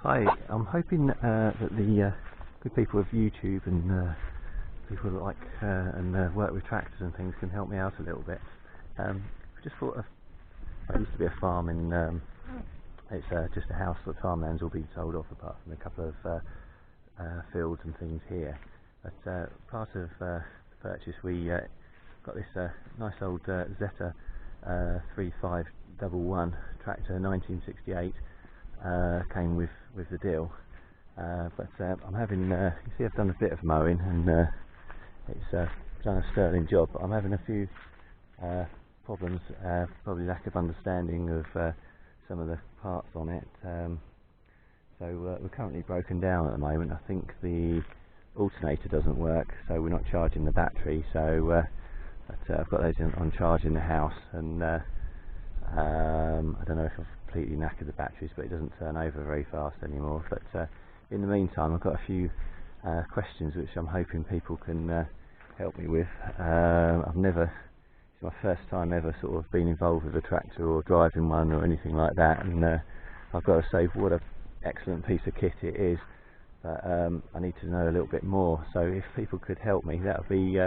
Hi, I'm hoping that the good people of YouTube and people that like and work with tractors and things can help me out a little bit. I just thought there used to be a farm in, it's just a house that farmland's all been sold off apart from a couple of fields and things here. But part of the purchase we got this nice old Zetor 3511 tractor, 1968. Came with the deal, but I'm having, you see I've done a bit of mowing and it's done a sterling job, but I'm having a few problems, probably lack of understanding of some of the parts on it. So we're currently broken down at the moment. I think the alternator doesn't work, so we're not charging the battery, so but I've got those on charge in the house, and I don't know if I've completely knackered the batteries, but it doesn't turn over very fast anymore. But in the meantime, I've got a few questions which I'm hoping people can help me with. It's my first time ever sort of been involved with a tractor or driving one or anything like that, and I've got to say what an excellent piece of kit it is, but I need to know a little bit more. So if people could help me, that would be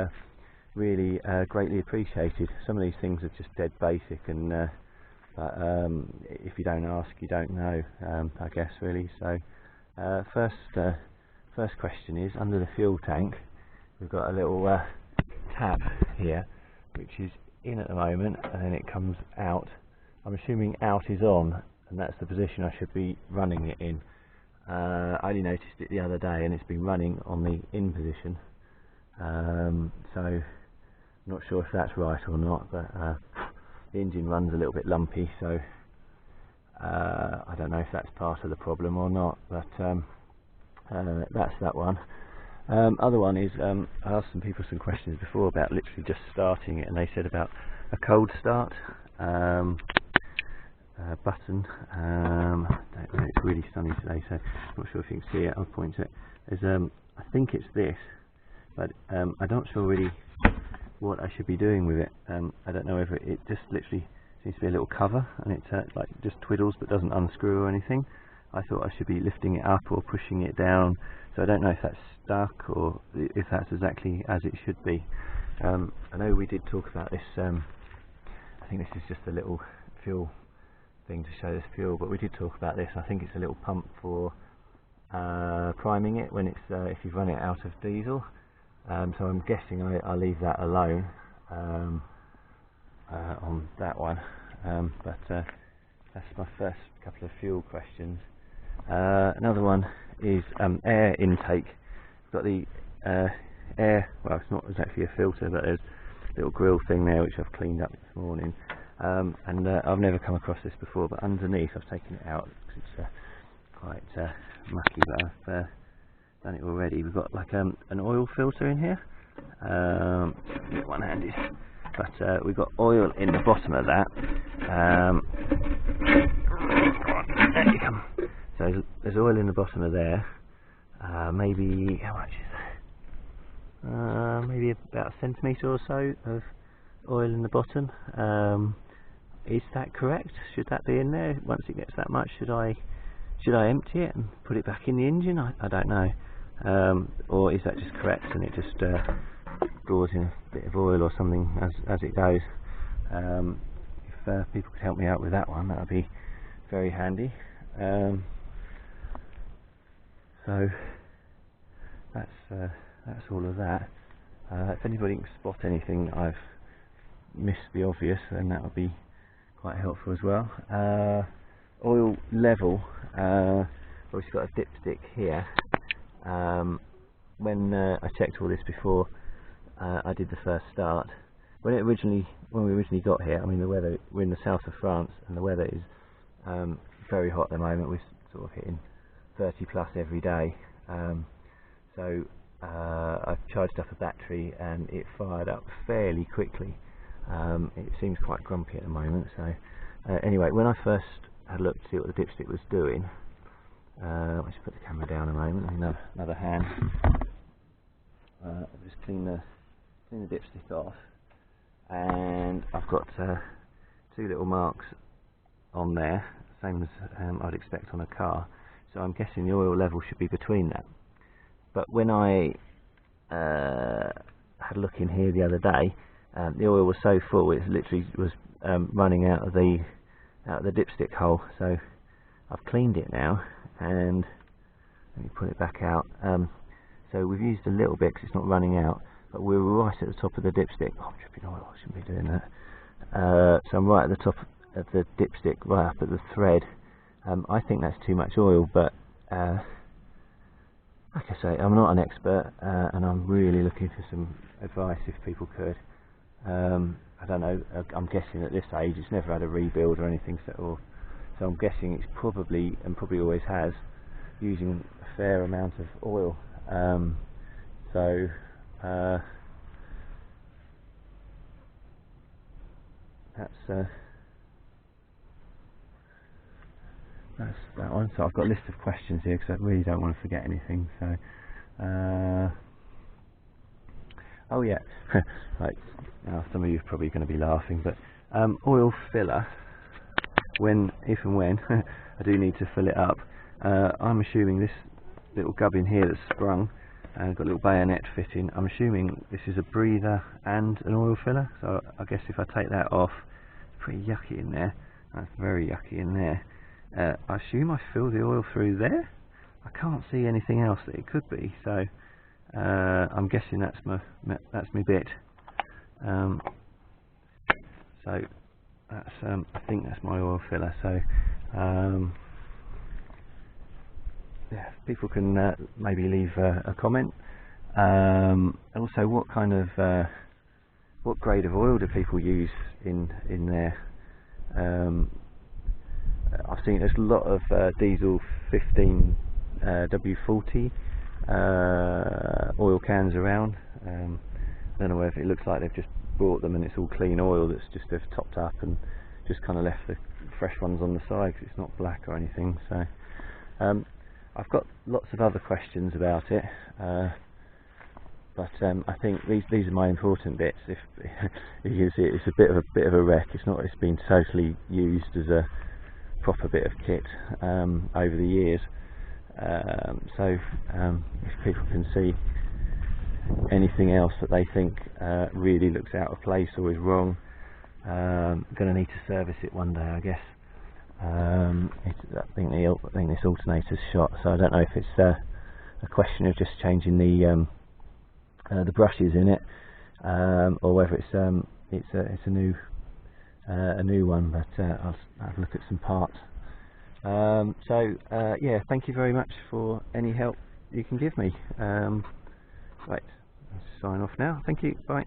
really greatly appreciated. Some of these things are just dead basic, and but if you don't ask, you don't know, I guess, really. So first question is, under the fuel tank we've got a little tab here which is in at the moment, and then it comes out. I'm assuming out is on, and that's the position I should be running it in. I only noticed it the other day, and it's been running on the in position, so I'm not sure if that's right or not, but the engine runs a little bit lumpy, so I don't know if that's part of the problem or not, but that's that one. Other one is, I asked some people some questions before about literally just starting it, and they said about a cold start button. I don't know, it's really sunny today, so I'm not sure if you can see it. I'll point to it. There's, I think it's this, but I'm not sure really what I should be doing with it. I don't know whether it just literally seems to be a little cover, and it like just twiddles but doesn't unscrew or anything. I thought I should be lifting it up or pushing it down, so I don't know if that's stuck or if that's exactly as it should be. I know we did talk about this, I think this is just a little fuel thing to show this fuel, but we did talk about this. I think it's a little pump for priming it when it's if you've run it out of diesel. So I'm guessing I'll leave that alone on that one, but that's my first couple of fuel questions. Another one is air intake. We've got the air, well, it's not exactly a filter, but there's a little grill thing there which I've cleaned up this morning, and I've never come across this before, but underneath I've taken it out because it's quite mucky, but I've done it already. We've got like an oil filter in here, one-handed, but we've got oil in the bottom of that. There you come. So there's oil in the bottom of there. Maybe, how much is that? Maybe about a centimetre or so of oil in the bottom. Is that correct? Should that be in there? Once it gets that much, should I empty it and put it back in the engine? I don't know. Or is that just correct and it just draws in a bit of oil or something as it goes? If people could help me out with that one, that would be very handy. So that's all of that. If anybody can spot anything I've missed the obvious, then that would be quite helpful as well. Oil level, obviously got a dipstick here. When I checked all this before I did the first start, when we originally got here, I mean, the weather, we're in the south of France and the weather is very hot at the moment. We're sort of hitting 30 plus every day, so I've charged up a battery and it fired up fairly quickly. It seems quite grumpy at the moment, so anyway, when I first had a look to see what the dipstick was doing, I'll just put the camera down a moment, another hand. I'll just clean the dipstick off, and I've got two little marks on there, same as I'd expect on a car. so I'm guessing the oil level should be between that. But when I had a look in here the other day, the oil was so full it literally was running out of the dipstick hole. So I've cleaned it now, and let me put it back out. So we've used a little bit because it's not running out, but we're right at the top of the dipstick. Oh, I'm dripping oil, I shouldn't be doing that. So I'm right at the top of the dipstick, right up at the thread. I think that's too much oil, but like I say, I'm not an expert, and I'm really looking for some advice if people could. I don't know, I'm guessing at this age it's never had a rebuild or anything, so I'm guessing it's probably, and probably always has, using a fair amount of oil. That's that one. So I've got a list of questions here because I really don't want to forget anything. So, oh yeah, right. Now some of you are probably going to be laughing, but oil filler. If and when I do need to fill it up, I'm assuming this little gubbin here that's sprung and got a little bayonet fitting. I'm assuming this is a breather and an oil filler. So I guess if I take that off, it's pretty yucky in there. That's very yucky in there. I assume I fill the oil through there. I can't see anything else that it could be, so I'm guessing that's my bit. So that's I think that's my oil filler. So yeah, people can maybe leave a comment. Also, what kind of what grade of oil do people use in there? I've seen there's a lot of diesel 15 W40 oil cans around. I don't know whether it looks like they've just bought them and it's all clean oil that's just they've topped up and just kind of left the fresh ones on the side because it's not black or anything. So I've got lots of other questions about it, but I think these are my important bits. If you can see it, it's a bit of a wreck. It's been totally used as a proper bit of kit over the years. So if people can see anything else that they think really looks out of place or is wrong, I'm going to need to service it one day, I guess. I think this alternator's shot, so I don't know if it's a question of just changing the brushes in it, or whether it's a new one. But I'll have a look at some parts. Yeah, thank you very much for any help you can give me. Right, I'll sign off now. Thank you. Bye.